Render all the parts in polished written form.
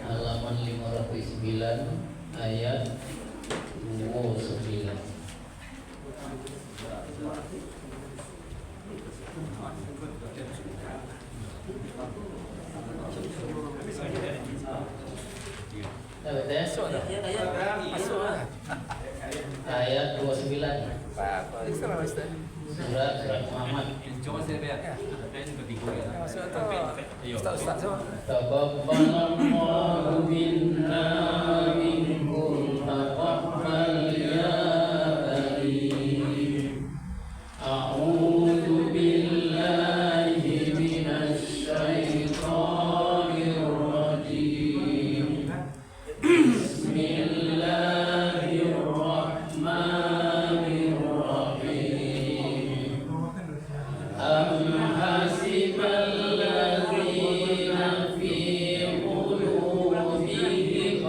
halaman 509 ayat 29. Ayat 29 surat Muhammad. Coba saya lihat. Ini ketiga ya. Taqabbalallahu minna minkum taqabbal ya karim. A'udzu billahi minasy syaithanir rajim. Bismillahirrahmanirrahim. Am hasibal ladzina fi qulubihim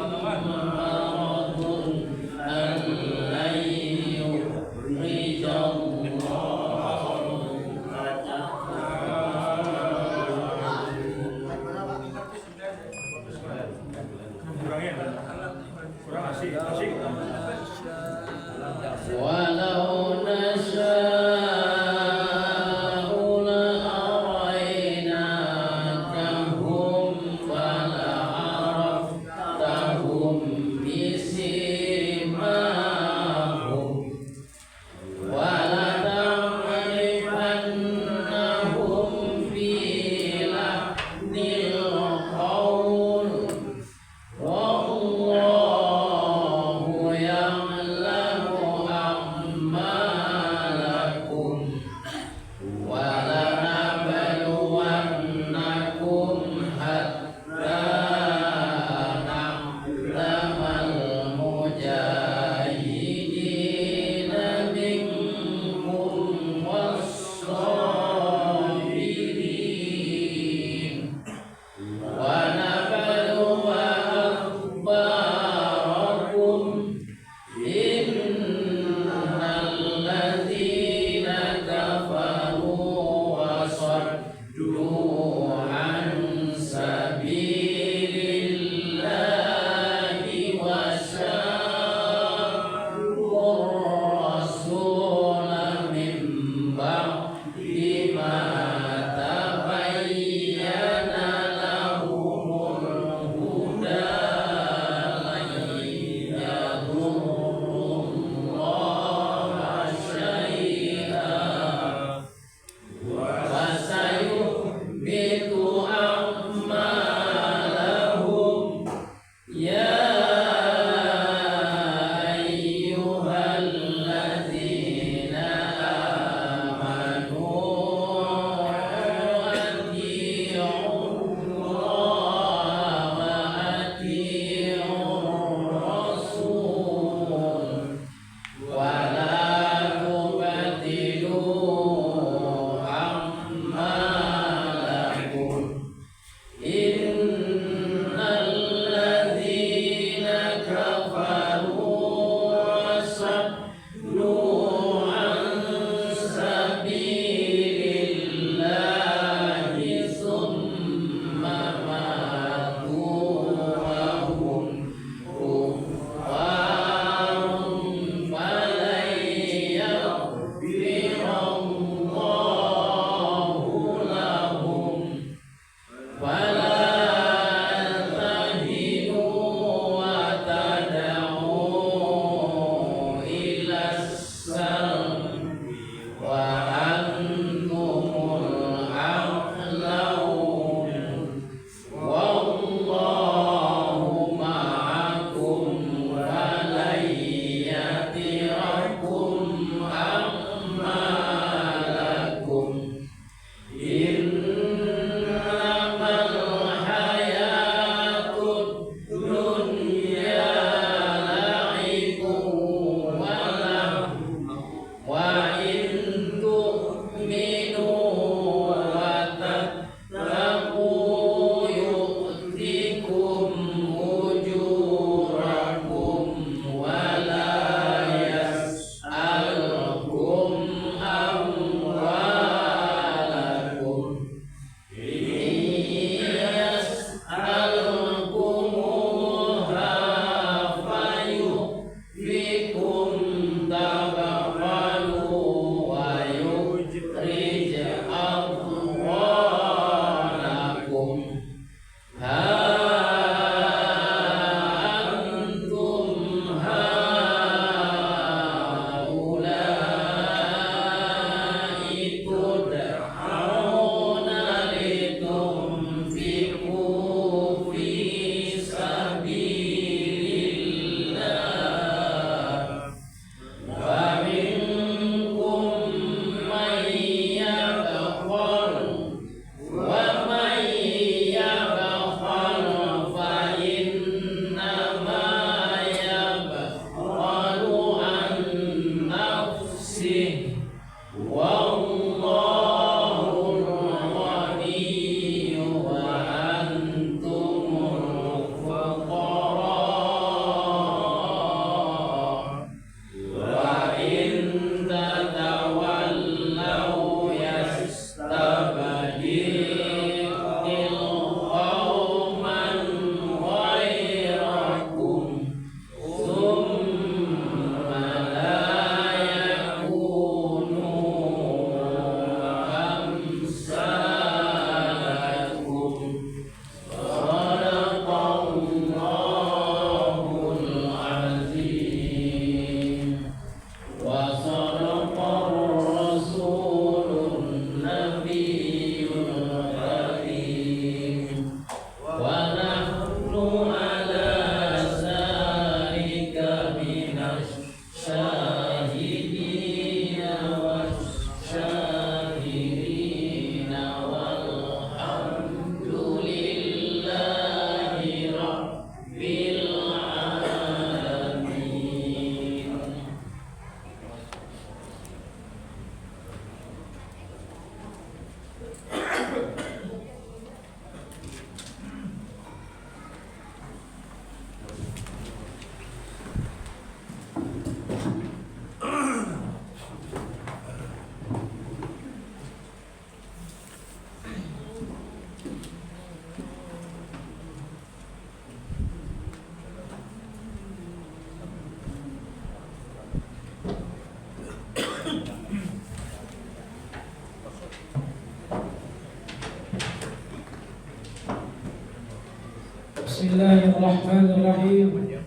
Bismillahirrahmanirrahim.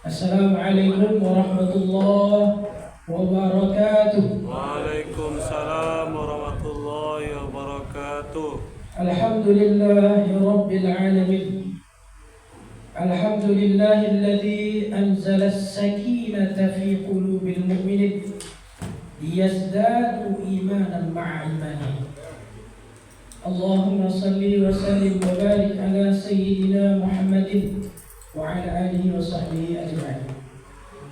Assalamualaikum warahmatullahi wabarakatuh. Waalaikumsalam warahmatullahi wabarakatuh. Alhamdulillahirabbil alamin. Alhamdulillahilladzi anzala as-sakinata fi qulubil mu'minin liyazdadu imanan ma'a imanihim. Allahumma salli wa sallim wa barik ala sayyidina Muhammadin wa ala alihi wa sahbihi ajma'in.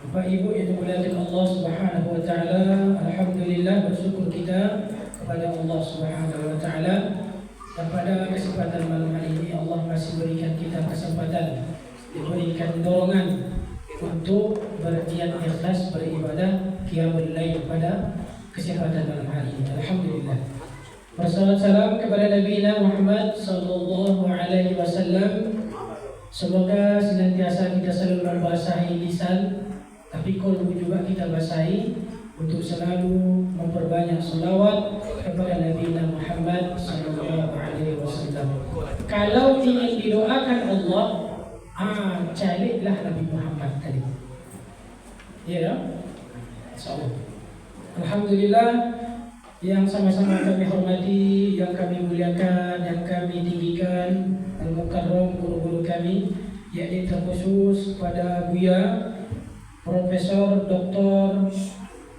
Bapak Ibu yang dimuliakan Allah Subhanahu wa taala, alhamdulillah bersyukur kita kepada Allah Subhanahu wa taala. Dan pada kesempatan malam hari ini Allah masih berikan kita kesempatan, diberikan dorongan untuk berniat ikhlas beribadah qiyamul lail pada kesempatan malam hari ini. Alhamdulillah. Wassalatu salam kepada Nabi Muhammad sallallahu alaihi wasallam. Semoga senantiasa kita selalu membasahi lisan, tapi qalbu juga kita basahi untuk selalu memperbanyak selawat kepada Nabi Muhammad sallallahu alaihi wasallam. Kalau ingin didoakan Allah, carilah Nabi Muhammad tadi. Ya, insyaallah. Alhamdulillah, yang sama-sama kami hormati, yang kami muliakan, yang kami tinggikan, al-mukarram guru-guru kami, yakni terkhusus pada Buya Profesor Dr.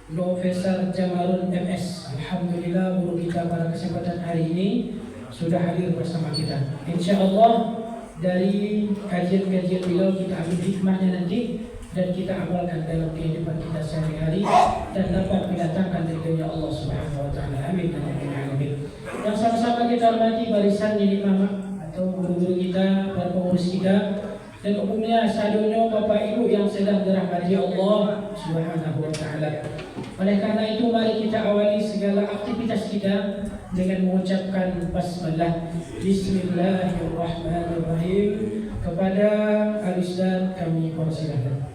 Profesor Jamalun MS. Alhamdulillah guru kita pada kesempatan hari ini sudah hadir bersama kita. InsyaAllah dari kajian-kajian beliau kita ambil hikmahnya nanti dan kita amalkan dalam kehidupan kita sehari-hari dan dapat mendatangkan ridhonya Allah Subhanahu wa taala. Amin ya rabbal alamin. Yang sama-sama kita hormati barisan nenek mama atau guru-guru kita, para pengurus kita, dan umumnya sadonya Bapak Ibu yang sedang dirahmati Allah Subhanahu wa taala. Oleh karena itu mari kita awali segala aktivitas kita dengan mengucapkan basmalah. Bismillahirrahmanirrahim. Kepada al-Ustaz kami persilakan.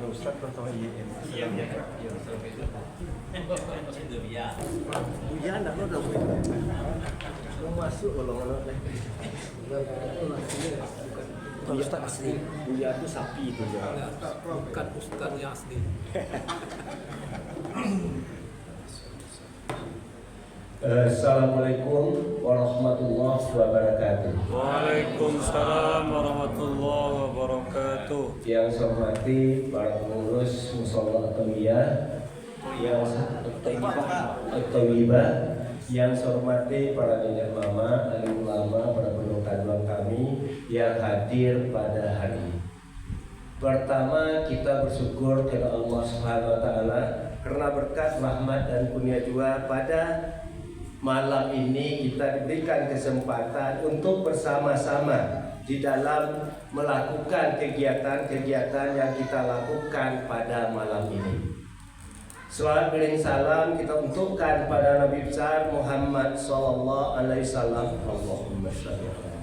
Ustaz contoh IM. Iya. Buya nak dah boleh. Belum masuk golongan dah. Ustaz asli. Buya tu sapi tu je. Bukan ustaz yang asli. Assalamualaikum warahmatullahi wabarakatuh. Waalaikumsalam warahmatullahi wabarakatuh. Yang saya hormati para pengurus Mushola Tawiyah, yang Tawibah, yang saya hormati para nenek mama, alim ulama, para penuntut kami yang hadir pada hari ini. Pertama, kita bersyukur kepada Allah Subhanahu wa taala karena berkat rahmat dan kurnia juga pada malam ini kita diberikan kesempatan untuk bersama-sama di dalam melakukan kegiatan-kegiatan yang kita lakukan pada malam ini. Selawat beriring salam kita untukkan pada Nabi besar Muhammad sallallahu alaihi wasallam. Allahumma shalli ala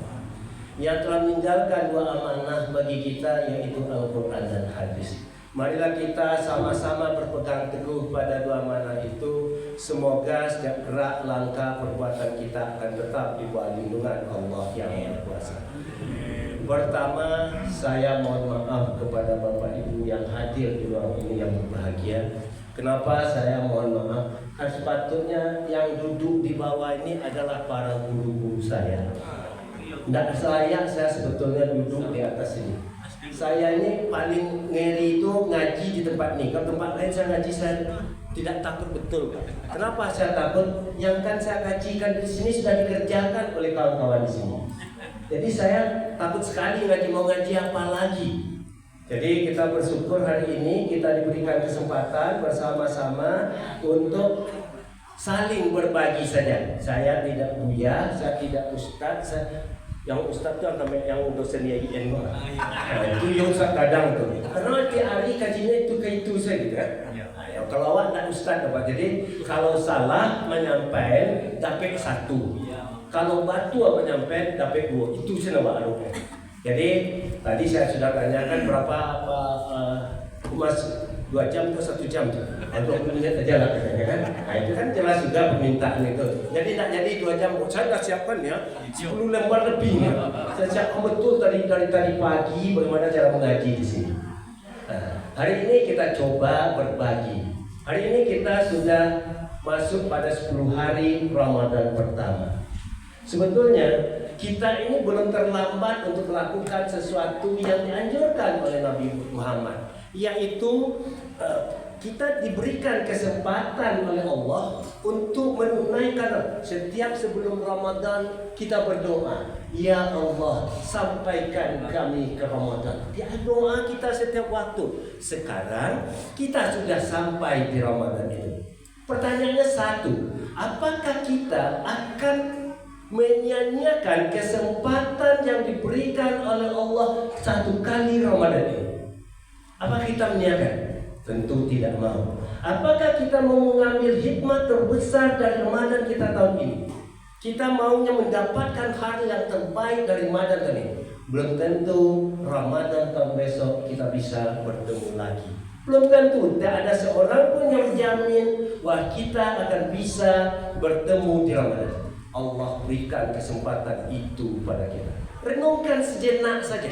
yang telah meninggalkan dua amanah bagi kita, yaitu Al-Quran dan Hadis. Marilah kita sama-sama berpegang teguh pada dua amanah itu. Semoga setiap gerak langkah perbuatan kita akan tetap di bawah lindungan Allah yang Maha Kuasa. Pertama, saya mohon maaf kepada Bapak Ibu yang hadir di ruang ini yang berbahagia. Kenapa saya mohon maaf? Sepatutnya yang duduk di bawah ini adalah para guru-guru saya. Tidak layak saya sebetulnya duduk di atas ini. Saya ini paling ngeri itu ngaji di tempat ini. Kalau tempat lain saya ngaji saya tidak takut betul. Kenapa saya takut? Yang kan saya kajikan di sini sudah dikerjakan oleh kawan-kawan di sini. Jadi saya takut sekali ngaji, mau ngaji apa lagi. Jadi kita bersyukur hari ini kita diberikan kesempatan bersama-sama untuk saling berbagi saja. Saya tidak buya, saya tidak ustaz, yang ustaz tu yang dosen IAIN. Itu yang ustaz kadang tu. Karena tiap hari kajinya itu ke itu saja. Kalau awak nak ustaz apa? Jadi kalau salah menyampaikan dapat 1. Kalau batu menyampaikan dapat 2. Itu saja awak. Jadi tadi saya sudah tanyakan berapa masuk 2 jam atau 1 jam, 20 menit aja lah katanya kan. Nah itu kan jelas juga permintaan itu. Jadi tak jadi 2 jam, saya dah siapkan ya 10 lembar lebih ya. Saya siapkan betul dari pagi bagaimana cara mengaji di sini. Nah, hari ini kita coba berbagi. Hari ini kita sudah masuk pada 10 hari Ramadan pertama. Sebetulnya kita ini belum terlambat untuk melakukan sesuatu yang dianjurkan oleh Nabi Muhammad, yaitu kita diberikan kesempatan oleh Allah untuk menunaikan setiap sebelum Ramadan kita berdoa, ya Allah sampaikan kami ke Ramadan. Ya, doa kita setiap waktu. Sekarang kita sudah sampai di Ramadan itu. Pertanyaannya satu, apakah kita akan menyanyiakan kesempatan yang diberikan oleh Allah satu kali Ramadan ini? Apa kita menyiapkan? Tentu tidak mau. Apakah kita mau mengambil hikmah terbesar dari Ramadan kita tahun ini? Kita maunya mendapatkan hal yang terbaik dari Ramadan ini. Belum tentu Ramadan tahun besok kita bisa bertemu lagi. Belum tentu, tidak ada seorang pun yang menjamin bahwa kita akan bisa bertemu di Ramadan. Allah berikan kesempatan itu pada kita. Renungkan sejenak saja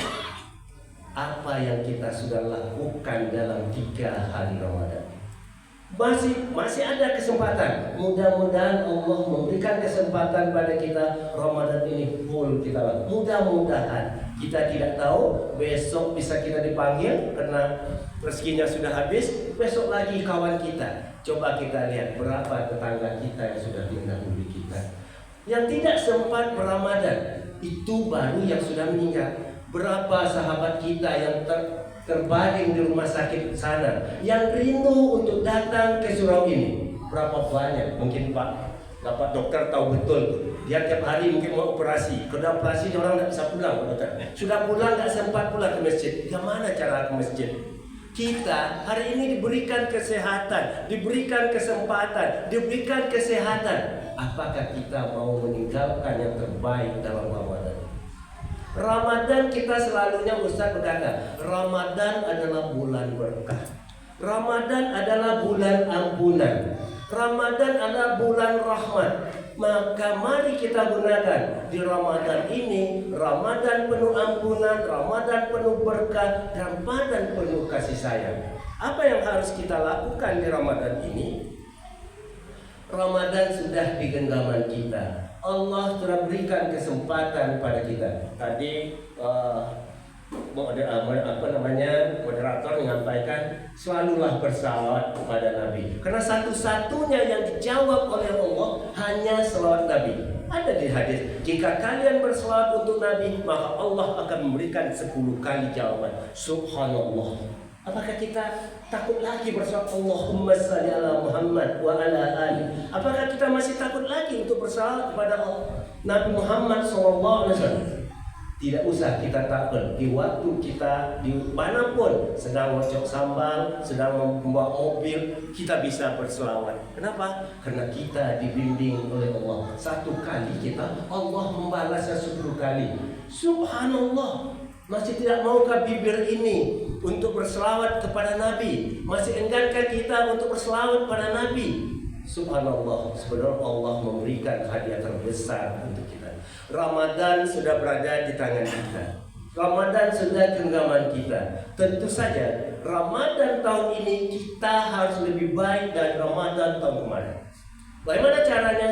apa yang kita sudah lakukan dalam 3 hari Ramadan. Masih ada kesempatan. Mudah-mudahan Allah memberikan kesempatan pada kita Ramadan ini full kita lakukan. Mudah-mudahan. Kita tidak tahu besok bisa kita dipanggil karena rezekinya sudah habis. Besok lagi kawan kita. Coba kita lihat berapa tetangga kita yang sudah mendahului kita. Yang tidak sempat beramadan itu baru yang sudah meninggal. Berapa sahabat kita yang terbaring di rumah sakit sana yang rindu untuk datang ke surau ini. Berapa banyak? Mungkin Bapak dokter tahu betul. Dia tiap hari mungkin mau operasi. Kalau operasi orang tidak bisa pulang, dokter. Sudah pulang tidak sempat pulang ke masjid. Bagaimana cara ke masjid? Kita hari ini diberikan kesehatan, diberikan kesempatan, diberikan kesehatan. Apakah kita mau meninggalkan yang terbaik dalam Ramadan? Ramadan kita selalunya Ustaz berkata, Ramadan adalah bulan berkah. Ramadan adalah bulan ampunan. Ramadan adalah bulan rahmat. Maka mari kita gunakan di Ramadan ini, Ramadan penuh ampunan, Ramadan penuh berkah, Ramadan penuh kasih sayang. Apa yang harus kita lakukan di Ramadan ini? Ramadan sudah di genggaman kita. Allah telah berikan kesempatan pada kita. Tadi moderator menyampaikan selalulah bersalawat kepada Nabi. Karena satu-satunya yang dijawab oleh Allah hanya salawat Nabi. Ada di hadis, jika kalian bersalawat untuk Nabi, maka Allah akan memberikan 10 kali jawaban. Subhanallah. Apakah kita takut lagi bersalawat Allahumma shalli ala Muhammad wa ala ali? Apakah kita masih takut lagi untuk bersalawat kepada Nabi Muhammad SAW? Tidak usah kita takut. Di waktu kita di manapun sedang ngocok sambal, sedang membawa mobil, kita bisa berselawat. Kenapa? Karena kita dibimbing oleh Allah. 1 kali kita, Allah membalasnya 10 kali. Subhanallah. Masih tidak maukah bibir ini untuk berselawat kepada Nabi? Masih enggankah kita untuk berselawat pada Nabi? Subhanallah, sebenarnya Allah memberikan hadiah terbesar untuk kita. Ramadan sudah berada di tangan kita. Ramadan sudah genggaman kita. Tentu saja Ramadan tahun ini kita harus lebih baik dari Ramadan tahun kemarin. Bagaimana caranya?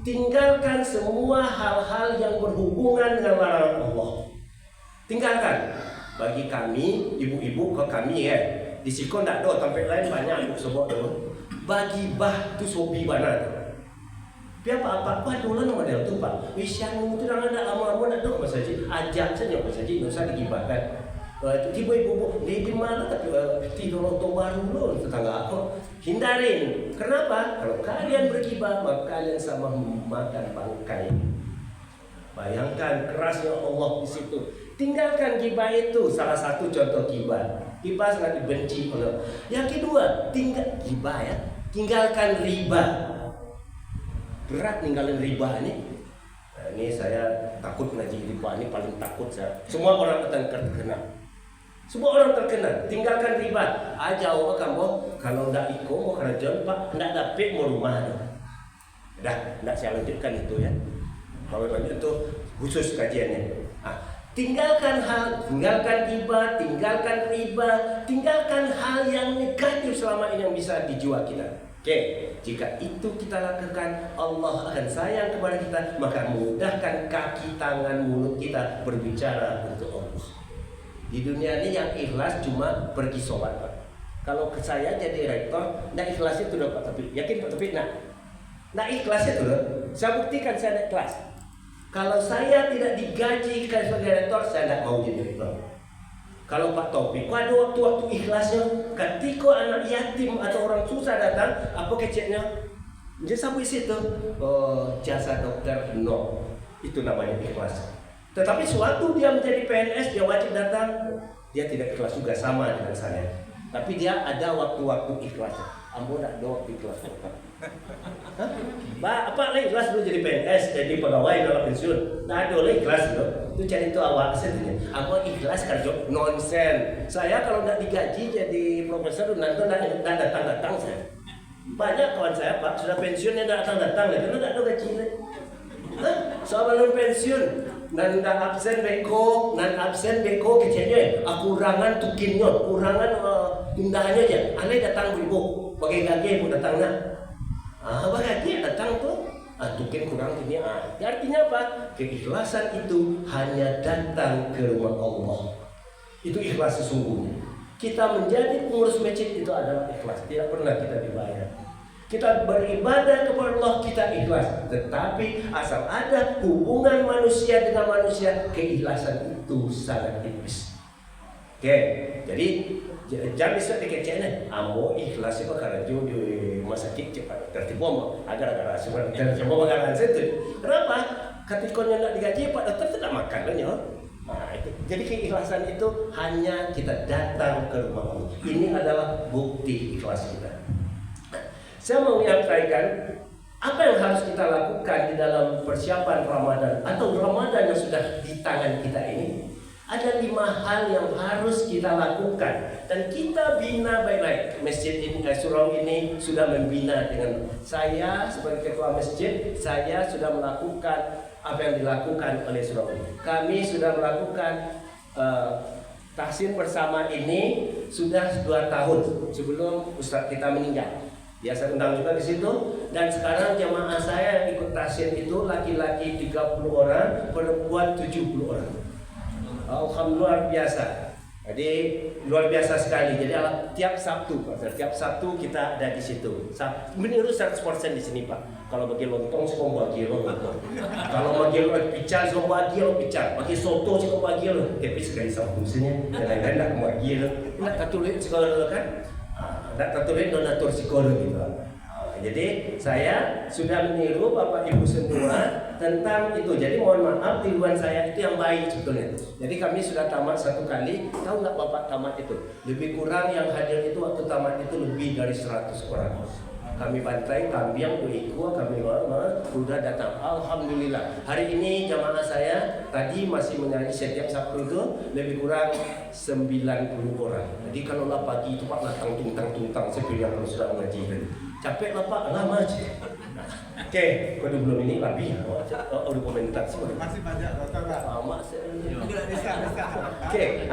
Tinggalkan semua hal-hal yang berhubungan dengan larangan Allah. Tinggalkan. Bagi kami, ibu-ibu ke kami ya, di Sikon tak ada, tempat lain banyak ibu sebut tu. Bagi bah tu sobi mana tu. Biar apa dulu nama dia tu pak. Wisian tu dah ada lama-lama nak dok masjid. Ajak saja masjid, tak usah digibahkan. Ibu-ibu di mana tapi tidur untuk baru dulu tetangga aku. Hindarin. Kenapa? Kalau kalian bergibah, maka kalian sama makan bangkai. Bayangkan kerasnya Allah di situ. Tinggalkan gibah itu. Salah satu contoh gibah. Gibah sangat dibenci oleh. Yang kedua, gibah ya. Tinggalkan riba. Berat ninggalin riba ini. Nah, ini saya takut ngaji riba ini paling takut saya. Semua orang akan terkena. Semua orang terkena. Tinggalkan riba. Jauh kamu kalau ndak iko mau kerja pak ndak dapat mau rumah. Dah, ndak saya lanjutkan itu ya. Kalau itu khusus kajiannya. Tinggalkan riba, tinggalkan hal yang negatif selama ini yang bisa dijual kita. Oke, jika itu kita lakukan, Allah akan sayang kepada kita, maka mudahkan kaki, tangan, mulut kita berbicara untuk Allah. Di dunia ini yang ikhlas cuma pergi sholat, Pak. Kalau ke saya jadi rektor, nggak ikhlas itu loh Pak. Tapi yakin Pak, tapi nggak ikhlas itu loh. Saya buktikan saya nggak ikhlas. Kalau saya tidak digaji sebagai rektor, saya tidak mau jadi rektor. Kalau Pak Taufik, ada waktu-waktu ikhlasnya, ketika anak yatim atau orang susah datang, apa keceknya? Dia sampai situ, jasa dokter, no. Itu namanya ikhlas. Tetapi suatu dia menjadi PNS, dia wajib datang, dia tidak ikhlas juga, sama dengan saya. Tapi dia ada waktu-waktu ikhlas. Ambo tak ada waktu ikhlas. Pak, apa lagi ikhlas dulu jadi PNS, jadi pegawai dalam pensiun? Tak ada lagi ikhlas dulu. Itu cari itu awak sendiri. Ambo ikhlas kerja nonsen. Saya kalau nak digaji jadi profesor, nanti tak datang saya. Banyak kawan saya Pak sudah pensiunnya tak datang lagi, karena tak ada gaji lagi. Soal belum pensiun. Nan absen beko kecilnya kurangan tukinnya, kurangan tundahannya aja. Aneh datang beribu, pakai gaji pun datang nak. Gaji datang tuh, tukin kurang ini. Artinya apa? Keikhlasan itu hanya datang ke rumah Allah. Itu ikhlas sesungguhnya. Kita menjadi pengurus masjid itu adalah ikhlas. Tidak pernah kita dibayar. Kita beribadah kepada Allah, kita ikhlas. Tetapi asal ada hubungan manusia dengan manusia, keikhlasan itu sangat tipis. Oke, jadi jangan bisa dikecilkan. Amo ikhlas itu karena di masa kecil tertipu agar sebenarnya semua bagaimana itu. Kenapa? Ketika tidak digaji Pak Dokter tidak makan loh. Itu. Jadi keikhlasan itu hanya kita datang ke rumah Allah. Ini adalah bukti ikhlas kita. Saya mau menyampaikan apa yang harus kita lakukan di dalam persiapan Ramadan atau Ramadan yang sudah di tangan kita ini. Ada 5 hal yang harus kita lakukan dan kita bina baik-baik. Masjid ini, surau ini sudah membina dengan saya sebagai ketua masjid. Saya sudah melakukan apa yang dilakukan oleh surau ini. Kami sudah melakukan tahsin bersama ini sudah 2 tahun sebelum Ustadz kita meninggal. Ya, saya undang juga di situ dan sekarang jamaah saya yang ikut tahsin itu laki-laki 30 orang, perempuan 70 orang. Alhamdulillah luar biasa. Jadi luar biasa sekali. Jadi tiap Sabtu kita ada di situ. Menurut 100% di sini Pak. Kalau bagi lontong sih mau bagi lontong. Kalau bagi pical sih mau bagi pical. Bagi soto sih mau bagi lo. Tapi sekali Sabtu sini dan nak mau bagi lo. Nak katulik sekolah kan? Tak tertulis donatur psikolog gitu. Jadi saya sudah meniru Bapak Ibu semua tentang itu. Jadi mohon maaf tiruan saya itu yang baik sebetulnya. Jadi kami sudah tamat 1 kali. Tahu nggak Bapak tamat itu? Lebih kurang yang hadir itu waktu tamat itu lebih dari 100 orang. Kami bantai, kambing, uiku, kami sudah datang. Alhamdulillah. Hari ini jamaah saya tadi masih menyanyi setiap Sabtu itu lebih kurang 90 orang. Jadi kalau lah pagi itu Pak datang tuntang seperti yang sudah mengaji. Capek lah Pak, lama aja. Oke, kode belum ini lebih. Udah komentar semua. Masih banyak datang Pak. Masih. Bisa. Oke.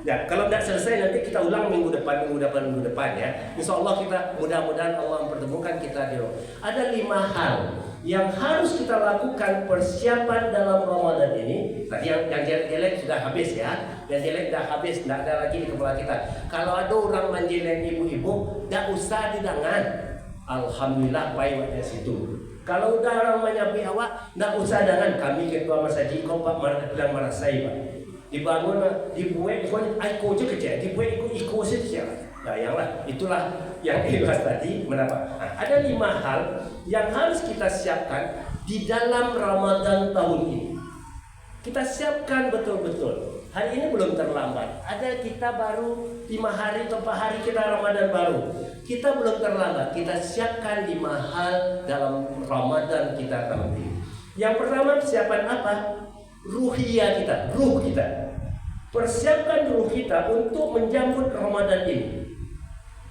Ya, kalau tidak selesai nanti kita ulang minggu depan ya. Insya Allah kita mudah-mudahan Allah mempertemukan kita di rumah. Ada 5 hal yang harus kita lakukan persiapan dalam Ramadan ini. Tadi yang jelek sudah habis ya. Yang jelek sudah habis, tidak ada lagi di kepala kita. Kalau ada orang menjelek ibu-ibu, tidak usah didangan. Alhamdulillah baik di situ. Kalau udah orang menyapi awak, tidak usah dangan. Kami ketua masjid kau Pak bilang marasai Pak. Dibangun, dibuat, iko je kecil, dibuat iko saja. Nah, yang itulah yang ikhlas tadi. Menapa? Ada 5 hal yang harus kita siapkan di dalam Ramadan tahun ini. Kita siapkan betul-betul. Hari ini belum terlambat. Ada kita baru 5 hari atau 4 hari kita Ramadan baru. Kita belum terlambat. Kita siapkan 5 hal dalam Ramadan kita tahun ini. Yang pertama persiapan apa? Ruhiyah kita, ruh kita. Persiapkan ruh kita untuk menjemput Ramadan ini.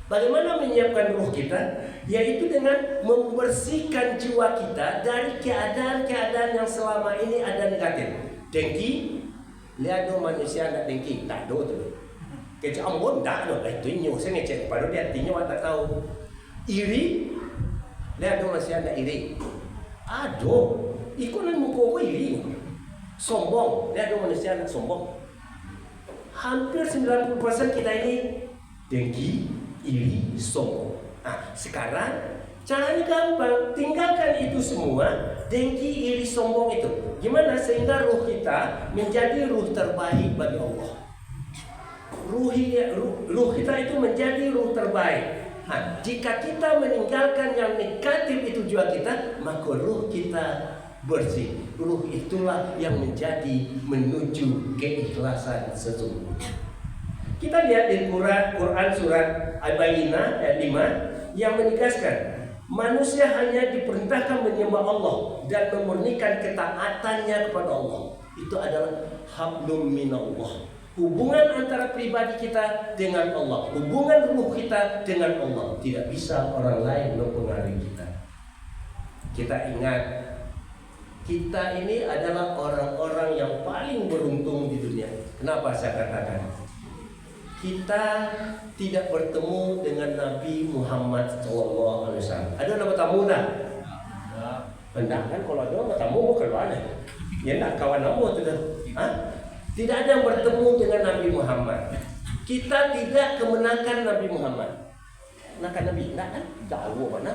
Bagaimana menyiapkan ruh kita? Yaitu dengan membersihkan jiwa kita dari keadaan-keadaan yang selama ini ada negatif. Dengki, lihat dong manusia nak dengki, tak ada tu. Kejambon tak ada, itu nyo saya ngecek pada dia artinya tak tahu. Iri, lihat dong manusia nak iri. Aduh, ikutan muka aku iri. Sombong, lihat dong manusia nak sombong. Hampir 90% kita ini dengki, iri, sombong. Sekarang caranya gampang, tinggalkan itu semua, dengki, iri, sombong itu. Gimana sehingga ruh kita menjadi ruh terbaik bagi Allah. Ruh kita itu menjadi ruh terbaik. Jika kita meninggalkan yang negatif itu juga kita, maka ruh kita bersih. Ruh itulah yang menjadi menuju keikhlasan sesungguhnya. Kita lihat di Quran surat Al-Baqarah ayat 5 yang menegaskan manusia hanya diperintahkan menyembah Allah dan memurnikan ketaatannya kepada Allah. Itu adalah hablum minallah. Hubungan antara pribadi kita dengan Allah, hubungan ruh kita dengan Allah. Tidak bisa orang lain mempengaruhi kita. Kita ingat, kita ini adalah orang-orang yang paling beruntung di dunia. Kenapa saya katakan? Kita tidak bertemu dengan Nabi Muhammad SAW. Ada nama tamu tak? Hendak kan kalau ada nama tamu mau keluar deh. Ya nak kawan nama tu dah. Tidak ada yang bertemu dengan Nabi Muhammad. Kita tidak kemenakan Nabi Muhammad. Nakan Nabi, enggak kan? Jauh mana?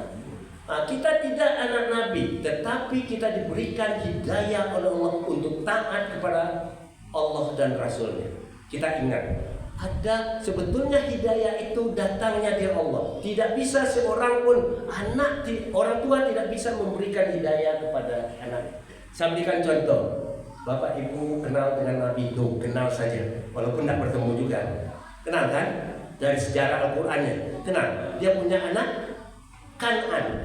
Kita tidak anak Nabi, tetapi kita diberikan hidayah oleh Allah untuk taat kepada Allah dan Rasulnya. Kita ingat, ada sebetulnya hidayah itu datangnya dari Allah. Tidak bisa seorang pun orang tua tidak bisa memberikan hidayah kepada anak. Saya berikan contoh. Bapak ibu kenal dengan Nabi Nuh, kenal saja, walaupun tidak bertemu juga. Kenal kan? Dari sejarah Al-Qur'annya. Kenal. Dia punya anak Kan'an.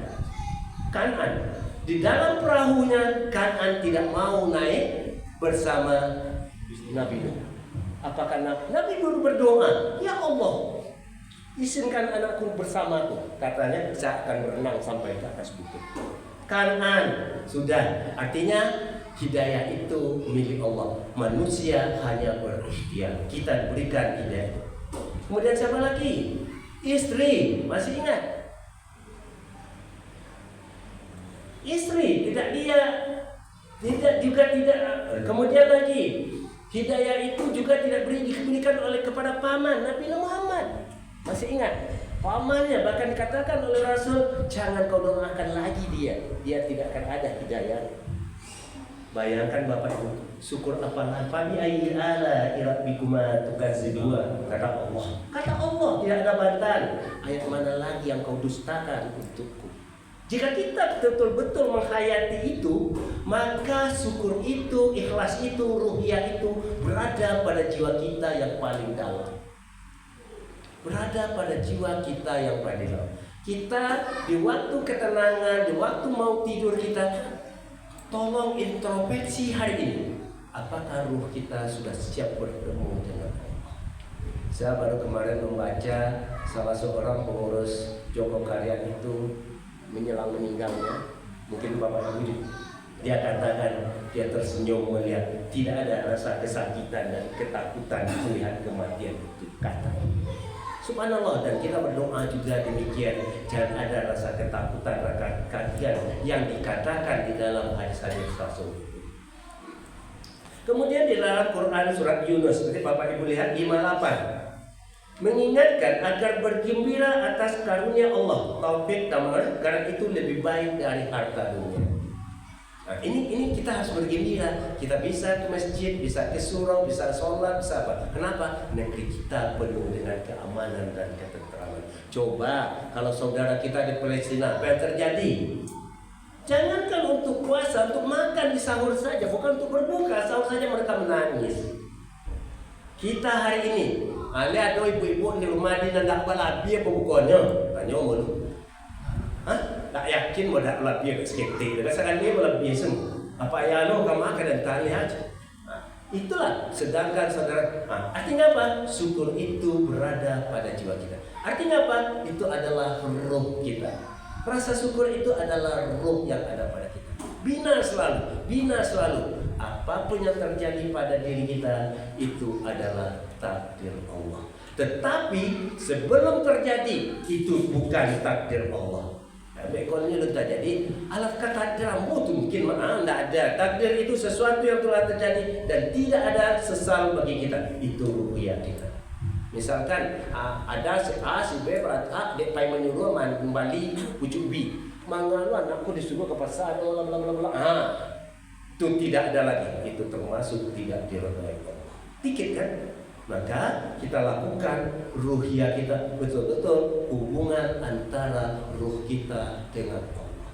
Di dalam perahunya Kan'an tidak mau naik bersama Nabi Nuh. Apakah Nabi Nuh berdoa, ya Allah, izinkan anakku bersamaku. Katanya bisa akan berenang sampai ke atas bukit. Kan'an sudah, artinya hidayah itu milik Allah. Manusia hanya berikhtiar. Kita diberikan hidayah. Kemudian siapa lagi? Istri, masih ingat? Istri, tidak. Kemudian lagi, hidayah itu juga tidak diberikan kepada paman Nabi Muhammad. Masih ingat? Pamannya bahkan dikatakan oleh Rasul, jangan kau doakan lagi dia tidak akan ada hidayah. Bayangkan Bapak Ibu, syukur apalah fami ayyi ala rabbikuma tukadzibun, kata Allah. Kata Allah, tidak ada bantahan. Ayat mana lagi yang kau dustakan untukku? Jika kita betul-betul menghayati itu, maka syukur itu, ikhlas itu, ruhiyah itu berada pada jiwa kita yang paling dalam. Berada pada jiwa kita yang paling dalam. Kita di waktu ketenangan, di waktu mau tidur kita, tolong introspeksi hari ini. Apakah ruh kita sudah siap bertemu dengan Allah? Saya baru kemarin membaca salah seorang pengurus Joko Karya itu menjelang meninggalnya. Mungkin Bapak Ibu, dia katakan dia tersenyum melihat tidak ada rasa kesakitan dan ketakutan melihat kematian itu, kata. Subhanallah, dan kita berdoa juga demikian. Jangan ada rasa ketakutan, rasa kaget yang dikatakan di dalam hadis-hadis Rasul. Kemudian di dalam Quran surat Yunus, seperti Bapak Ibu lihat 58, mengingatkan agar bergembira atas karunia Allah, taufik tamar, karena itu lebih baik dari harta dunia. Nah, ini kita harus bergembira. Kita bisa ke masjid, bisa ke surau, bisa sholat, bisa apa? Kenapa? Negeri kita penuh dengan keamanan dan ketentraman. Coba kalau saudara kita di Palestina, apa yang terjadi? Jangankan untuk puasa, untuk makan di sahur saja, bukan untuk berbuka, sahur saja mereka menangis. Kita hari ini, lihat ibu-ibu di rumah di nandak balabi apa bukannya? Tanya mulu. Tak yakin mau dak lebih sekitar. Rasakan dia lebih semua. Apa ya lo kamu akan dan tanya aja. Itulah sedangkan saudara, artinya apa? Syukur itu berada pada jiwa kita. Artinya apa? Itu adalah ruh kita. Rasa syukur itu adalah ruh yang ada pada kita. Bina selalu. Apapun yang terjadi pada diri kita itu adalah takdir Allah. Tetapi sebelum terjadi itu bukan takdir Allah. Ekornya letak jadi alat kata takdirmu itu mungkin tidak ada. Takdir itu sesuatu yang telah terjadi dan tidak ada sesal bagi kita. Itu rupiah kita. Misalkan ada si A, si B, A, dia pai menyuruh kembali pucuk B. Mangalu anakku disuruh ke pasar, itu tidak ada lagi. Itu termasuk tidak diridhoi Allah. Dikit kan? Maka kita lakukan ruhiyah kita betul-betul hubungan antara ruh kita dengan Allah.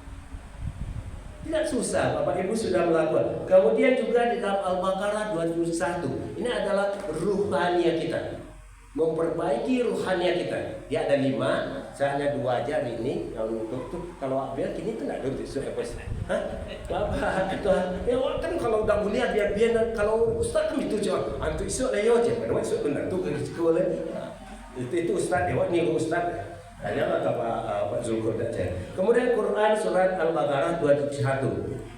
Tidak susah, Bapak Ibu sudah melakukan. Kemudian juga di dalam Al-Baqarah 21, ini adalah ruhaniyah kita. Memperbaiki ruhaniyah kita. Dia ada 5, saya hanya 2 aja hari ini. Yang untuk tuh kalau biar kini tuh nggak ada isu apa sih? Bapak itu ya kan kalau udah mulia dia biar kalau ustaz kan itu cuma antu isu lah yo je. Kalau isu benar tuh ke sekolah itu ustaz ya ni ustaz. Hanya kata Pak Zulkifli saja. Kemudian Quran surat Al-Baqarah 21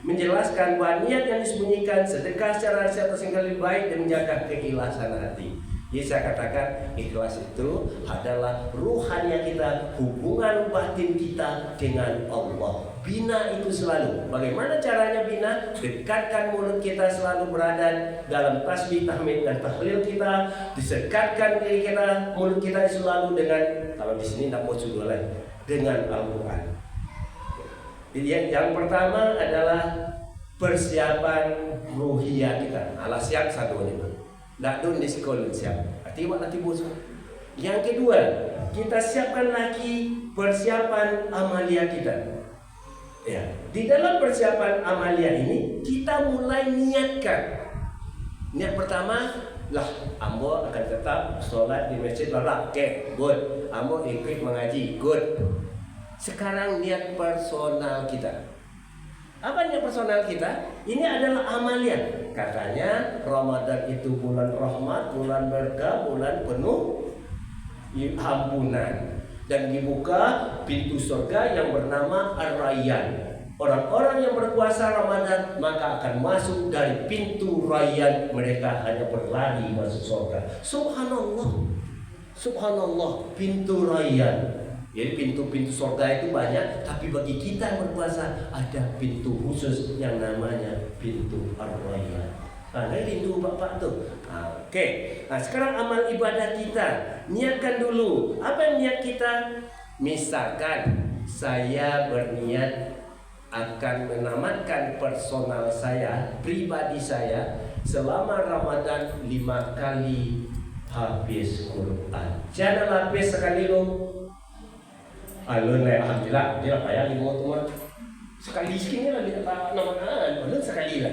menjelaskan bahwa niat yang disembunyikan, sedekah secara atas yang lebih baik dan menjaga keikhlasan hati. Jadi saya katakan ikhlas itu adalah ruhannya kita, hubungan batin kita dengan Allah. Bina itu selalu. Bagaimana caranya bina? Dekatkan mulut kita selalu berada dalam tasbih, tahmid dan tahlil kita. Disekatkan diri kita, mulut kita selalu dengan, kalau di sini tidak mau judul lagi, dengan Al-Quran. Yang pertama adalah persiapan ruhiyah kita. Alah siap satu ini. Dakdun di sekolah siap. Artinya nanti bos. Yang kedua, kita siapkan lagi persiapan amalia kita. Ya, di dalam persiapan amalia ini kita mulai niatkan. Niat pertama, lah, ambo akan tetap sholat di masjid Barak. Oke, good. Ambo ikut mengaji, good. Sekarang niat personal kita. Apa niat personal kita? Ini adalah amalia. Katanya Ramadan itu bulan rahmat, bulan berkah, bulan penuh ampunan. Dan dibuka pintu surga yang bernama Ar-Rayyan. Orang-orang yang berpuasa Ramadan maka akan masuk dari pintu Rayyan. Mereka hanya berlari masuk surga. Subhanallah. Subhanallah, pintu Rayyan. Jadi pintu-pintu surga itu banyak, tapi bagi kita yang berpuasa ada pintu khusus yang namanya pintu Ar-Rayyan. Nah, ini pintu Bapak tuh. Oke. Nah, sekarang amal ibadah kita. Niatkan dulu. Apa yang niat kita? Misalkan saya berniat akan menamatkan personal saya, pribadi saya selama Ramadan 5 kali habis Quran. Jangan habis sekali loh. Alun lah, alhamdulillah, dia payah lima teman. Sekali sekali lah dia tak nama alun sekali lah.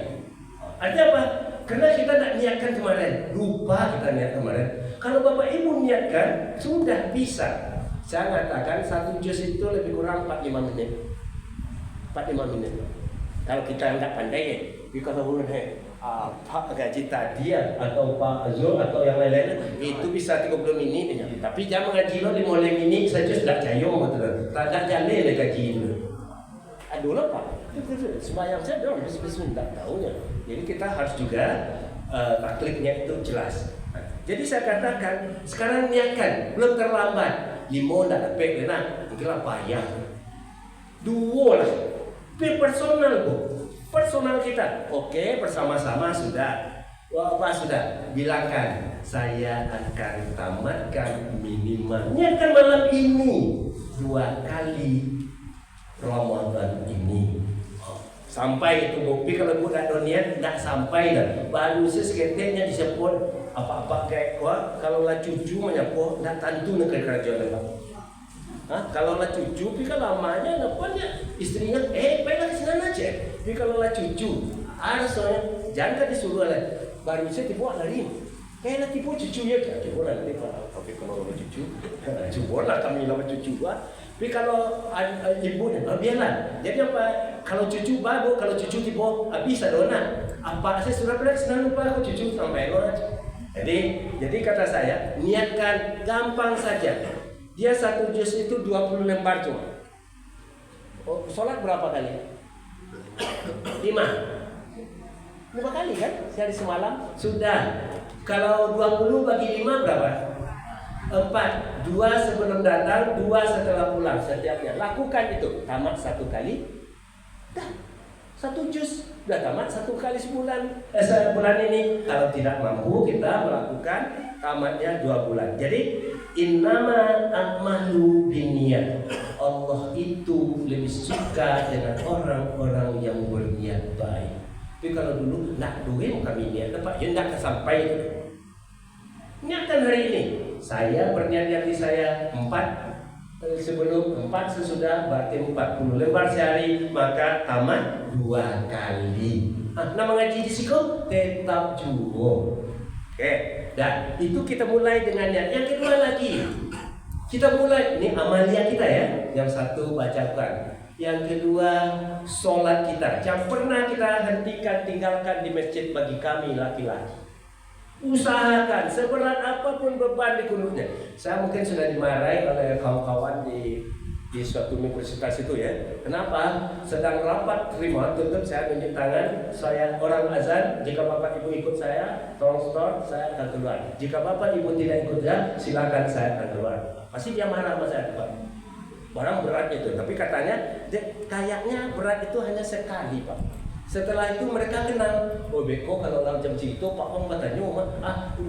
Artinya apa? Karena kita tak niatkan kemarin, lupa kita niat kemarin. Kalau Bapak Ibu niatkan, sudah bisa. Saya katakan satu juz itu lebih kurang 45 menit. 45 menit. Kalau kita enggak pandai ya, kita tahu Pak Gaji tadi atau Pak Azul atau yang lain-lain itu bisa 30 menit aja. Tapi jangan mengaji lo 5 menit saja sudah jayong betul. Tak jalan le gaji itu. Aduh lah Pak. Sembayang saya dong bis-bis enggak tahunya. Jadi kita harus juga taklidnya itu jelas. Jadi saya katakan sekarang niatkan, belum terlambat. 5 enggak dapat enak, mungkinlah payah. 2 lah. Personal Bu. Personal kita, oke, bersama-sama sudah. Wah, apa sudah? Bilangkan, saya akan tamatkan minimal. Niatkan malam ini 2 kali Ramadan ini. Sampai itu bukti kalau bukan niat nggak sampai dah. Baru seseketnya disebut apa-apa kayak wah kalau lah cucu menyapu nggak tentu nak kerja dah. Kalau lah cucu, tapi kalau lamanya namanya istrinya, baiklah di sana aja. Tapi kalau lah cucu, ada soalnya jangan disuruh lah. Baru saya tiba lari, lah tiba cucu ya, tiba nanti tapi kalau lah cucu, coba lah kami lah cucu Tapi kalau ibu biarlah. Jadi apa? Kalau cucu baru, kalau cucu tiba bisa dona. Apa saya sudah pernah senang lupa aku jujur sampai lo aja. Jadi kata saya, niatkan gampang saja. Dia 1 juz itu 20 lembar cuma. Oh, sholat berapa kali? 5 kali kan? Sehari semalam sudah. Kalau 20 bagi 5 berapa? 4. 2 sebelum datang, 2 setelah pulang setiapnya. Lakukan itu. Tamat 1 kali. Dah. 1 juz sudah tamat 1 kali bulan ini. Kalau tidak mampu kita melakukan tamatnya 2 bulan. Jadi innama a'malu binniyat. Allah itu lebih suka dengan orang-orang yang berniat baik. Tapi kalau dulu nak duit kami niat Pak, ya tidak sampai itu. Niatkan hari ini. Saya berniat di hati saya 4 sebelum 4 sesudah berarti 40 lembar sehari, maka tamat 2 kali. Nama ngaji di situ tetap juga. Oke, dan itu kita mulai dengan niat. Yang kedua lagi, kita mulai ini amalia kita ya. Yang satu bacakan, yang kedua sholat kita. Yang pernah kita hentikan tinggalkan di masjid bagi kami laki-laki. Usahakan seberat apapun beban di kunutnya. Saya mungkin sudah dimarahi oleh kawan-kawan di suatu universitas itu ya. Kenapa? Sedang rapat terima tutup saya tunjuk tangan, saya orang azan. Jika bapak ibu ikut saya, tolong store, saya akan keluar. Jika bapak ibu tidak ikut saya, silakan saya akan keluar. Pasti dia marah sama saya, Pak. Barang berat itu, tapi katanya kayaknya berat itu hanya sekali, Pak. Setelah itu mereka kenal. Oh beko kalau dalam jam itu Pak Om katanya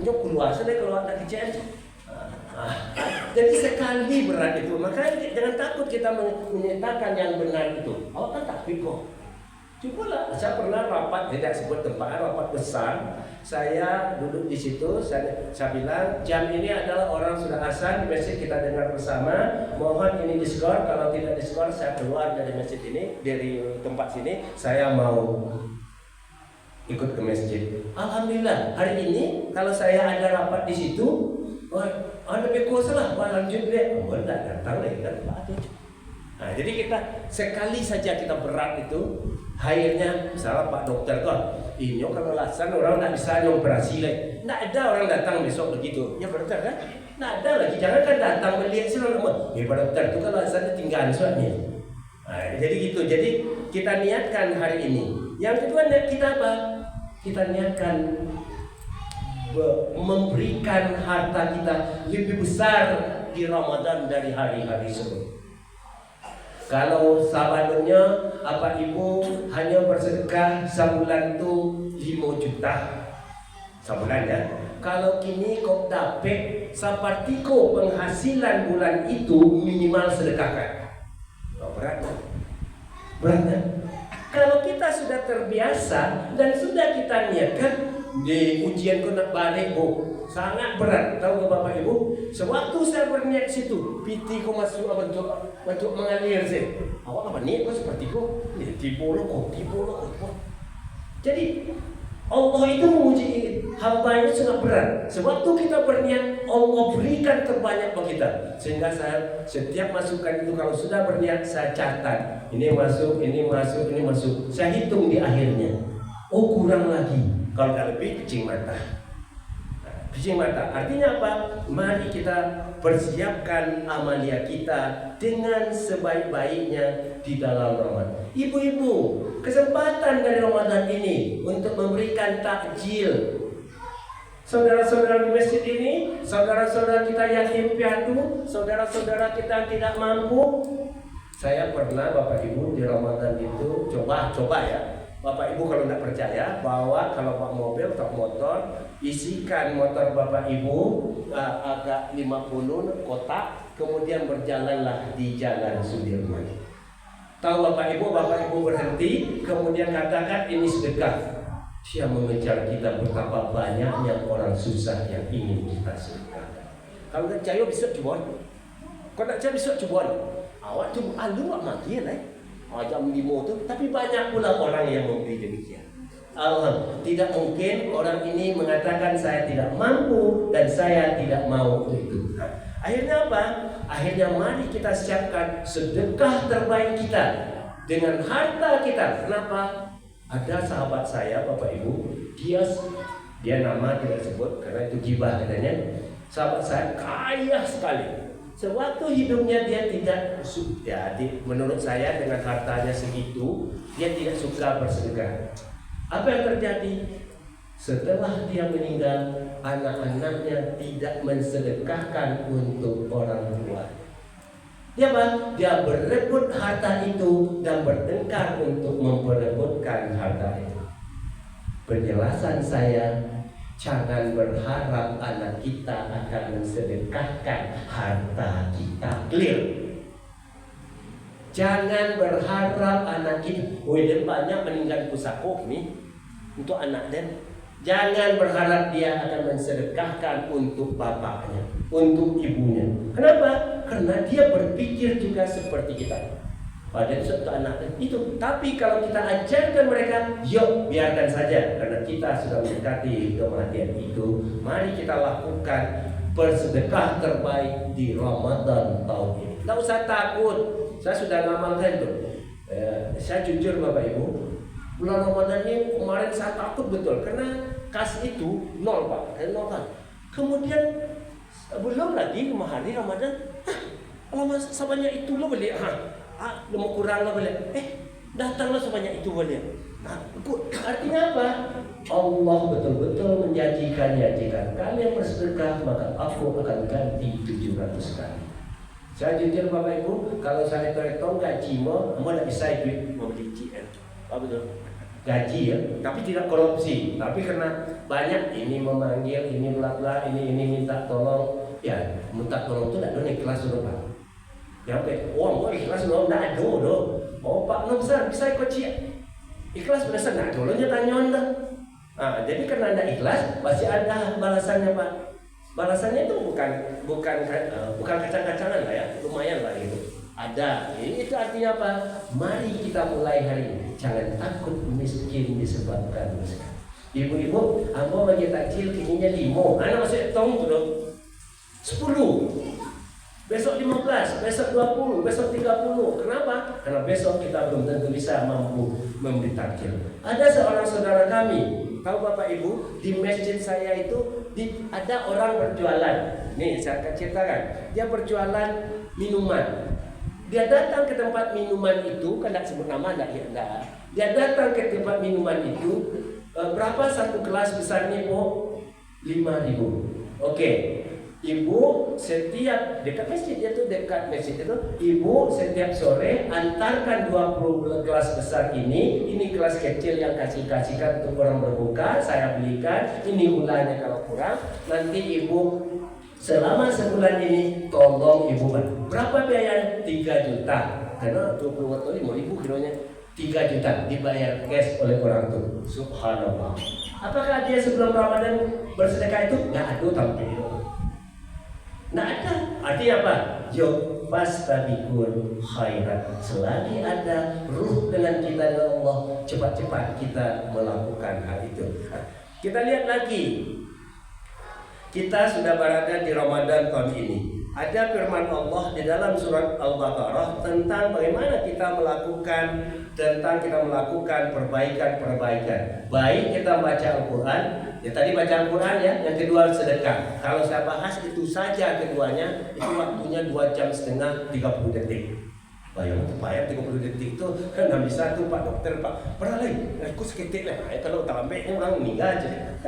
nyok keluar saya keluar dari KCN. Jadi sekali berat itu. Makanya jangan takut kita menyatakan yang benar itu. Awak kan takut kok. Cobalah. Saya pernah rapat, tidak sebut tempat, rapat besar. Saya duduk di situ. Saya bilang jam ini adalah orang sudah azan di masjid, kita dengar bersama. Mohon ini diskor. Kalau tidak diskor saya keluar dari masjid ini, dari tempat sini. Saya mau ikut ke masjid. Alhamdulillah hari ini kalau saya ada rapat di situ, ada bekos lah, lanjut deh. Oh, enggak datang lagi kan Pak. Nah, jadi kita sekali saja kita berat itu. Akhirnya misalnya Pak Dokter kan, ini kalau lasan orang tidak bisa operasi lagi. Tidak ada orang datang besok begitu. Ya dokter kan? Tidak ada lagi. Jangan kan datang melihat sih orang. Pak Dokter itu kalau lasan tinggal soalnya. Nah, jadi gitu. Jadi kita niatkan hari ini. Yang kedua kita apa? Kita niatkan memberikan harta kita lebih besar di Ramadan dari hari-hari sebelumnya. Kalau sebelumnya apa ibu hanya bersedekah sebulan itu 5 juta sebulan ya. Kalau kini kau dapat seperti kau penghasilan bulan itu minimal sedekahkan. Berat kan? Kalau kita sudah terbiasa dan sudah kita niatkan di ujian kau nak balik sangat berat. Tahu Bapak Ibu? Sewaktu saya berniat situ, piti kau masuk bentuk mengalir sih. Awak apa niat kau seperti kau? Tipu lo. Jadi Allah itu menguji hamba itu sangat berat. Sewaktu kita berniat, Allah berikan terbanyak bagi kita. Sehingga saya setiap masukan itu kalau sudah berniat saya catat. Ini masuk. Saya hitung di akhirnya. Oh kurang lagi. Kalau tak lebih kecing mata. Artinya apa? Mari kita persiapkan amalia kita dengan sebaik-baiknya di dalam Ramadan. Ibu-ibu, kesempatan dari Ramadan ini untuk memberikan takjil. Saudara-saudara di masjid ini, saudara-saudara kita yatim piatu, saudara-saudara kita tidak mampu. Saya pernah Bapak Ibu di Ramadan itu coba ya. Bapak Ibu kalau tidak percaya, bawa kalau Pak mobil, tak motor, isikan motor Bapak Ibu agak 50 kotak, kemudian berjalanlah di Jalan Sudirman. Tahu Bapak Ibu berhenti, kemudian katakan ini sedekah. Dia mengejar kita betapa banyaknya orang susah yang ingin kita sedekahkan. Kalau tak percaya bisa coba. Kalau tak percaya bisa coba. Awak tu alu awak mati lah. Jam 5 tu, tapi banyak pula orang yang memberi demikian. Tidak mungkin orang ini mengatakan saya tidak mampu dan saya tidak mau itu. Akhirnya apa? Akhirnya mari kita siapkan sedekah terbaik kita dengan harta kita. Kenapa? Ada sahabat saya, Bapak Ibu, dia nama tidak sebut karena itu gibah katanya. Sahabat saya kaya sekali. Sewaktu hidupnya dia tidak menurut saya dengan hartanya segitu, dia tidak suka bersedekah. Apa yang terjadi? Setelah dia meninggal, anak-anaknya tidak mensedekahkan untuk orang tua. Dia berebut harta itu dan bertengkar untuk memperebutkan harta itu. Penjelasan saya, jangan berharap anak kita akan mensedekahkan harta kita. Clear? Jangan berharap anak kita, dia banyak meninggal pusako nih untuk anak dan jangan berharap dia akan mensedekahkan untuk bapaknya, untuk ibunya. Kenapa? Karena dia berpikir juga seperti kita. Pada suatu anak itu. Tapi kalau kita ajarkan mereka, yuk biarkan saja, karena kita sudah mendekati kematian itu. Mari kita lakukan bersedekah terbaik di Ramadan tahun ini. Tidak usah takut. Saya sudah ngamalkan itu. Saya jujur Bapak Ibu, bulan Ramadan ini kemarin saya takut betul karena kas itu nol Pak, nol kan. Kemudian belum lagi 5 hari Ramadan, lama sebanyak itu lo beli, mau kurang lo beli, datanglah sebanyak itu beli. Artinya apa? Allah betul-betul menjanjikannya, jika kalian bersedekah maka aku akan ganti 700 kali. Saya jujur Bapak Ibu, kalau saya hitung gaji mau tidak bisa duit mau beli GN, apa betul? Gaji ya, tapi tidak korupsi. Tapi karena banyak ini memanggil, ini bla ini minta tolong, ya minta tolong itu tidak ada ikhlas dulu Pak. Ya uang ikhlas dulu tidak ada dulu. Oh Pak, nggak bisa ikut cia. Ikhlas benar tidak dulu tanya anda. Jadi karena tidak ikhlas pasti ada balasannya Pak. Balasannya itu bukan kacang-kacangan lah ya, lumayan lah itu. Ada. Itu artinya apa? Mari kita mulai hari ini. Jangan takut miskin disebabkan miskin. Ibu-ibu, ambo bagi takjil kininya 5. Anak masih tong tu dong. 10. Besok 15, besok 20, besok 30. Kenapa? Karena besok kita belum tentu bisa mampu memberi takjil. Ada seorang saudara kami, tahu Bapak Ibu, di masjid saya itu ada orang berjualan. Nih saya akan ceritakan. Dia berjualan minuman. Dia datang ke tempat minuman itu, kan tidak sebut nama, tidak. Dia datang ke tempat minuman itu, berapa satu gelas besarnya? 5.000. Oke. Ibu setiap dekat masjid itu, ibu setiap sore antarkan 20 gelas besar ini gelas kecil yang kasihkan untuk orang berbuka, saya belikan, ini gulanya kalau kurang, nanti ibu selama sebulan ini tolong ibu. Berapa biaya? 3 juta. Karena 20 waktu 5.000 kilonya 3 juta dibayar cash oleh orang tua. Subhanallah. Apakah dia sebelum Ramadan bersedekah itu? Nggak ada tampil. Nggak ada. Artinya apa? Yuk fastabiqul khairat. Selagi ada ruh dengan kita ya Allah, cepat-cepat kita melakukan hal itu. Kita lihat lagi. Kita sudah berada di Ramadan tahun ini. Ada firman Allah di dalam surat Al-Baqarah tentang bagaimana kita melakukan perbaikan-perbaikan. Baik kita baca Al-Quran, ya tadi baca Al-Quran ya, yang kedua sedekah. Kalau saya bahas itu saja keduanya, itu waktunya 2 jam setengah 30 detik. Bayang 30 detik itu kan nggak bisa tuh Pak Dokter Pak. Pernah lagi, aku seketik lah. Kalau tak ambil orang meninggal aja.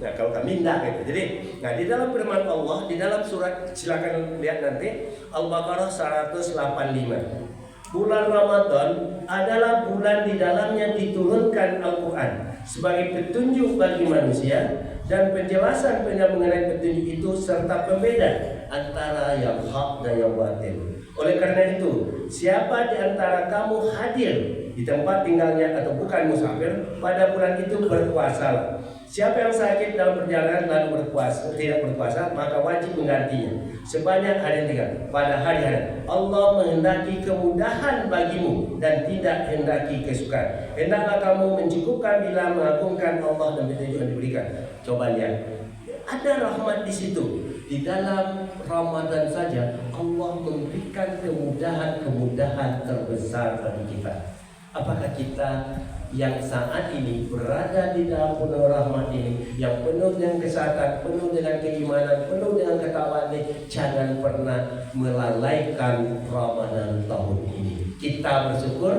Nah kalau kami tidak gitu. Jadi, di dalam firman Allah di dalam surat, silakan lihat nanti Al-Baqarah 185. Bulan Ramadan adalah bulan di dalamnya diturunkan Al-Quran sebagai petunjuk bagi manusia dan penjelasan mengenai petunjuk itu serta pembeda antara yang hak dan yang batil. Oleh karena itu, siapa di antara kamu hadir di tempat tinggalnya atau bukan musafir pada bulan itu berpuasalah. Siapa yang sakit dalam perjalanan lalu tidak berpuasa, maka wajib menggantinya sebanyak hari 3 pada hari-hari. Allah menghendaki kemudahan bagimu dan tidak hendaki kesukaan. Hendaklah kamu mencukupkan bila mengagungkan Allah dan petunjuk yang diberikan. Coba lihat, ada rahmat di situ. Di dalam Ramadan saja Allah memberikan kemudahan terbesar bagi kita. Apakah kita yang saat ini berada di dalam bulan rahmat ini, yang penuh dengan kesehatan, penuh dengan keimanan, penuh dengan ketakwaan ini, jangan pernah melalaikan Ramadan tahun ini. Kita bersyukur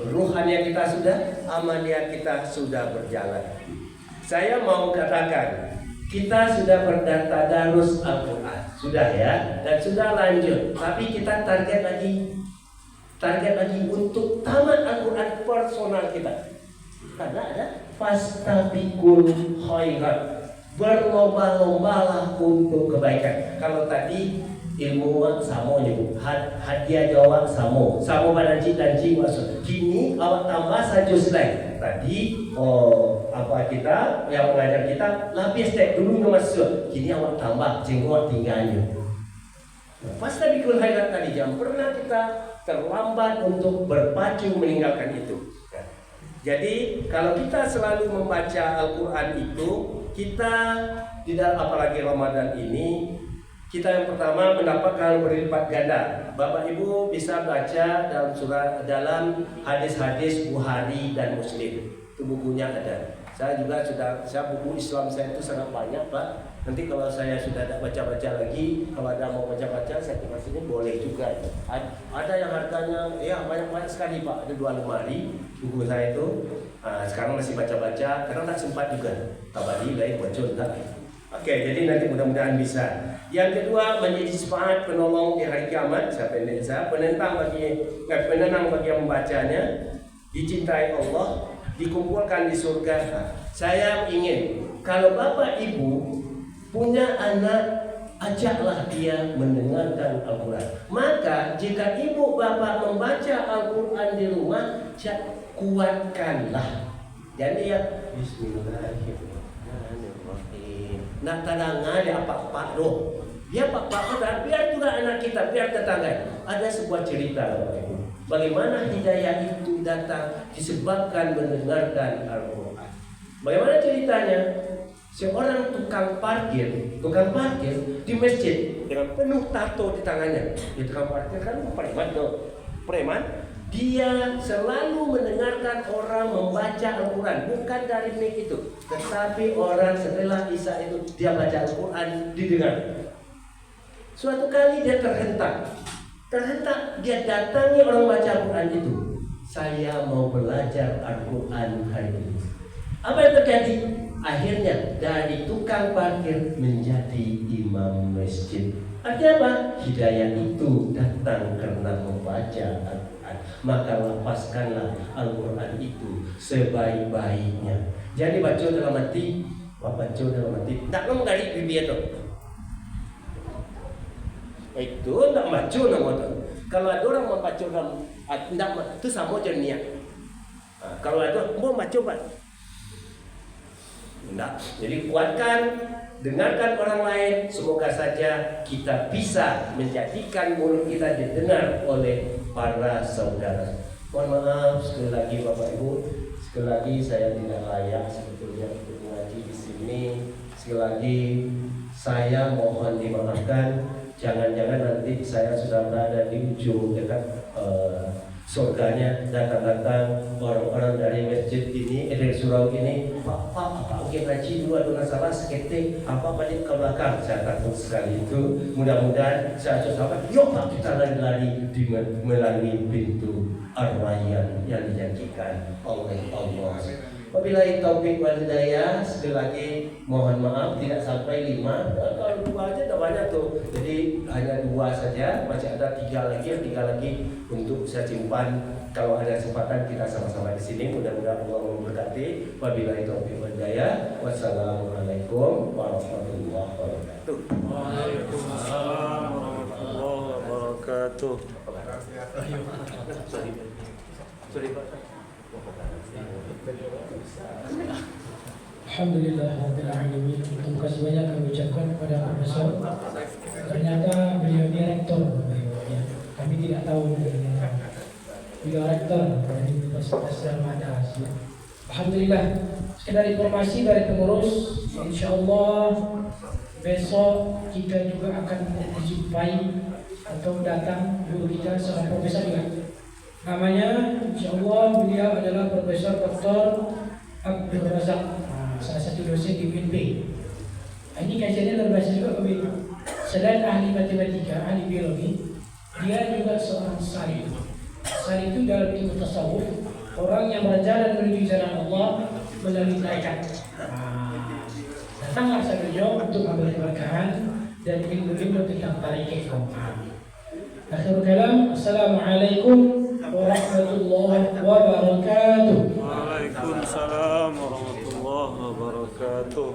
ruhania kita sudah, amalia kita sudah berjalan. Saya mau katakan, kita sudah bertadarus Al-Quran, sudah ya, dan sudah lanjut. Tapi kita target lagi untuk tamat Al-Quran personal kita. Karena ada fastabiqul khairat, berlomba-lombalah untuk kebaikan. Kalau tadi ilmu samo nyebut hadiah jawab samo pada dan jiwa. Kini awak tambah satu slide. Tadi kita yang mengajar kita lapis tek dulu masuk. Kini awak tambah jenggot tinggalnya. Fastabiqul khairat tadi jam pernah kita terlambat untuk berpacu meninggalkan itu. Jadi kalau kita selalu membaca Al-Quran itu, kita tidak, apalagi Ramadan ini, kita yang pertama mendapatkan berlipat ganda. Bapak Ibu bisa baca dalam hadis-hadis Bukhari dan Muslim. Itu bukunya ada. Saya juga saya buku Islam saya itu sangat banyak, Pak. Nanti kalau saya sudah tidak baca-baca lagi, kalau ada mau baca-baca, saya kasih boleh juga. Ada yang harganya, ya banyak sekali, Pak. Ada 2 lemari buku saya itu. Sekarang masih baca-baca, karena tak sempat juga. Tabari lain bocor tak. Oke, jadi nanti mudah-mudahan bisa. Yang kedua, menjadi syafaat penolong di hari kiamat. Penenang bagi yang membacanya, dicintai Allah, dikumpulkan di surga. Saya ingin kalau Bapak Ibu punya anak, ajaklah dia mendengarkan Al-Quran. Maka jika ibu bapak membaca Al-Quran di rumah, kuatkanlah. Jadi ya Bismillahirrahmanirrahim. Nak tanangan dia apa-apa doh. Dia apa-apa dan biar juga anak kita, biar tetangga. Ada sebuah cerita Bapak Ibu. Bagaimana hidayah itu datang disebabkan mendengarkan Al-Quran. Bagaimana ceritanya? Seorang tukang parkir di masjid dengan penuh tato di tangannya. Di tukang parkir kan preman. Dia selalu mendengarkan orang membaca Al-Quran, bukan dari mic itu, tetapi orang setelah Isya itu dia baca Al-Quran didengar. Suatu kali dia terhentak, dia datangi orang baca Al-Quran itu. Saya mau belajar Al-Quran hari ini. Apa yang terjadi? Akhirnya dari tukang parkir menjadi imam masjid. Artinya apa? Hidayah itu datang karena membaca Al-Quran. Maka lepaskanlah Al-Quran itu sebaik-baiknya. Jadi baca dalam hati, tak ngomong dari bibir itu. Itu tak baca nama itu. Kalau ada orang membaca dalam, itu sama je niat. Kalau ada mau baca Pak. Nah, jadi kuatkan, dengarkan orang lain. Semoga saja kita bisa menjadikan mulut kita didengar oleh para saudara. Mohon maaf sekali lagi Bapak Ibu, sekali lagi saya tidak layak sebetulnya untuk mengaji di sini. Sekali lagi saya mohon dimaafkan. Jangan-jangan nanti saya sudah berada di ujung dekat surganya, datang-datang orang-orang dari masjid ini, dari surau ini, Pak, mungkin ngaji dulu ada masalah seketik, balik ke belakang. Saya takut sekali itu. Mudah-mudahan saya coba, yuk Pak, kita lari-lari melalui pintu Ar-Rayyan yang dijanjikan oleh Allah. Wabillahi taufiq wal hidayah. Sekali lagi mohon maaf tidak sampai 5. Kalau 2 aja udah banyak tuh. Jadi hanya 2 saja. Masih ada 3 lagi untuk saya simpan. Kalau ada kesempatan kita sama-sama di sini. Mudah-mudahan Allah memberkati. Wabillahi taufiq wal hidayah. Wassalamualaikum warahmatullahi wabarakatuh. Waalaikumsalam warahmatullahi wabarakatuh. Sorry Pak. Alhamdulillah Rabbil Alamin. Terima kasih banyak kami ucapkan kepada Profesor. Ternyata beliau direktur. Kami tidak tahu beliau rektor dari Universitas Darmada. Alhamdulillah. Sekedar informasi dari pengurus, insyaallah besok kita juga akan dijumpai atau datang guru kita seorang profesor juga. Namanya, insya Allah beliau adalah Profesor Dr. Abdul Razak, salah satu dosen di UNB. Ini kajiannya luar biasa juga Bapak. Selain ahli matematika, ahli biologi, dia juga seorang salih. Salih itu dalam ilmu tasawuf, orang yang berjalan menuju jalan Allah melalui malaikat. Datanglah saya beliau untuk mengambil keberkahan dan ilmu-ilmu tentang tarikat. Akhirul kalam, Assalamualaikum warahmatullahi wabarakatuh. Waalaikumsalam warahmatullahi wabarakatuh.